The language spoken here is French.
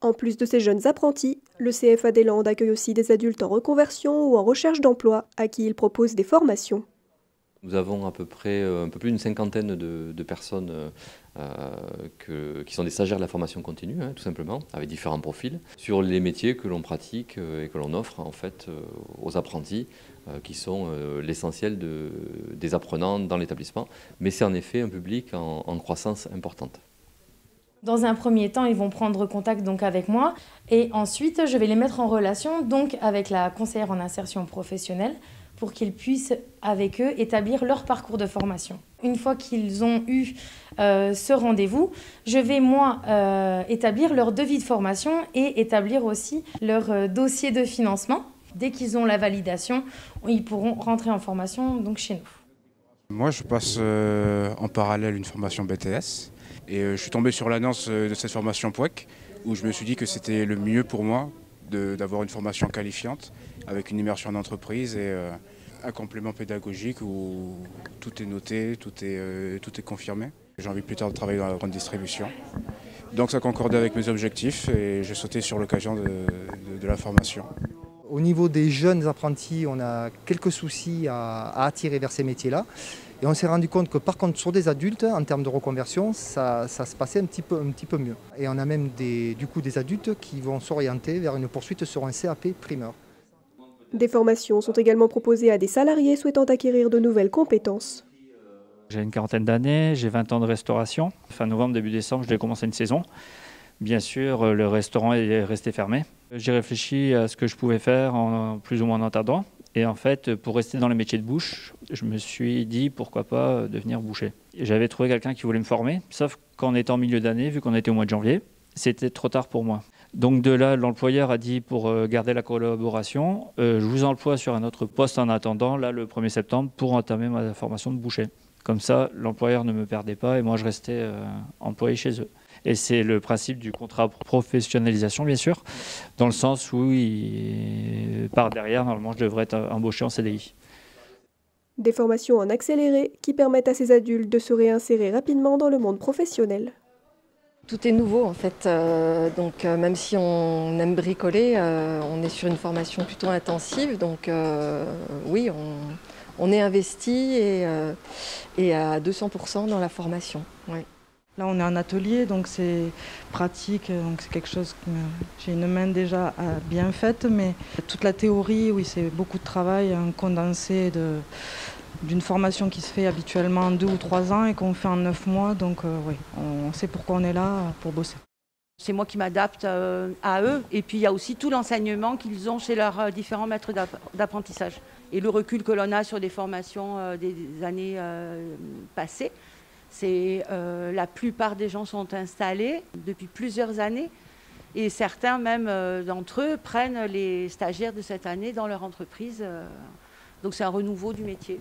En plus de ces jeunes apprentis, le CFA des Landes accueille aussi des adultes en reconversion ou en recherche d'emploi à qui il propose des formations. Nous avons à peu près un peu plus d'une cinquantaine de personnes qui sont des stagiaires de la formation continue, tout simplement, avec différents profils, sur les métiers que l'on pratique et que l'on offre en fait aux apprentis, qui sont l'essentiel des apprenants dans l'établissement. Mais c'est en effet un public en croissance importante. Dans un premier temps, ils vont prendre contact donc avec moi et ensuite je vais les mettre en relation donc avec la conseillère en insertion professionnelle pour qu'ils puissent avec eux établir leur parcours de formation. Une fois qu'ils ont eu ce rendez-vous, je vais moi établir leur devis de formation et établir aussi leur dossier de financement. Dès qu'ils ont la validation, ils pourront rentrer en formation donc chez nous. Moi, je passe en parallèle une formation BTS et je suis tombé sur l'annonce de cette formation POEC où je me suis dit que c'était le mieux pour moi d'avoir une formation qualifiante avec une immersion en entreprise et un complément pédagogique où tout est noté, tout est confirmé. J'ai envie plus tard de travailler dans la grande distribution. Donc ça concordait avec mes objectifs et j'ai sauté sur l'occasion de la formation. Au niveau des jeunes apprentis, on a quelques soucis à attirer vers ces métiers-là. Et on s'est rendu compte que par contre sur des adultes, en termes de reconversion, ça se passait un petit peu mieux. Et on a même des adultes qui vont s'orienter vers une poursuite sur un CAP primeur. Des formations sont également proposées à des salariés souhaitant acquérir de nouvelles compétences. J'ai une quarantaine d'années, j'ai 20 ans de restauration. Fin novembre, début décembre, je vais commencer une saison. Bien sûr, le restaurant est resté fermé. J'ai réfléchi à ce que je pouvais faire plus ou moins en attendant. Et en fait, pour rester dans le métier de bouche, je me suis dit pourquoi pas devenir boucher. J'avais trouvé quelqu'un qui voulait me former, sauf qu'en étant en milieu d'année, vu qu'on était au mois de janvier, c'était trop tard pour moi. Donc de là, l'employeur a dit pour garder la collaboration, je vous emploie sur un autre poste en attendant, là le 1er septembre, pour entamer ma formation de boucher. Comme ça, l'employeur ne me perdait pas et moi je restais employé chez eux. Et c'est le principe du contrat professionnalisation, bien sûr, dans le sens où par derrière, normalement, je devrais être embauché en CDI. Des formations en accéléré qui permettent à ces adultes de se réinsérer rapidement dans le monde professionnel. Tout est nouveau en fait, donc même si on aime bricoler, on est sur une formation plutôt intensive, donc oui, on est investi et à 200% dans la formation. Oui. Là, on est en atelier, donc c'est pratique, donc c'est quelque chose que j'ai une main déjà bien faite, mais toute la théorie, oui, c'est beaucoup de travail, un condensé d'une formation qui se fait habituellement en 2 ou 3 ans et qu'on fait en 9 mois, donc oui, on sait pourquoi on est là, pour bosser. C'est moi qui m'adapte à eux, et puis il y a aussi tout l'enseignement qu'ils ont chez leurs différents maîtres d'apprentissage. Et le recul que l'on a sur des formations des années passées. La plupart des gens sont installés depuis plusieurs années et certains même d'entre eux prennent les stagiaires de cette année dans leur entreprise. Donc c'est un renouveau du métier.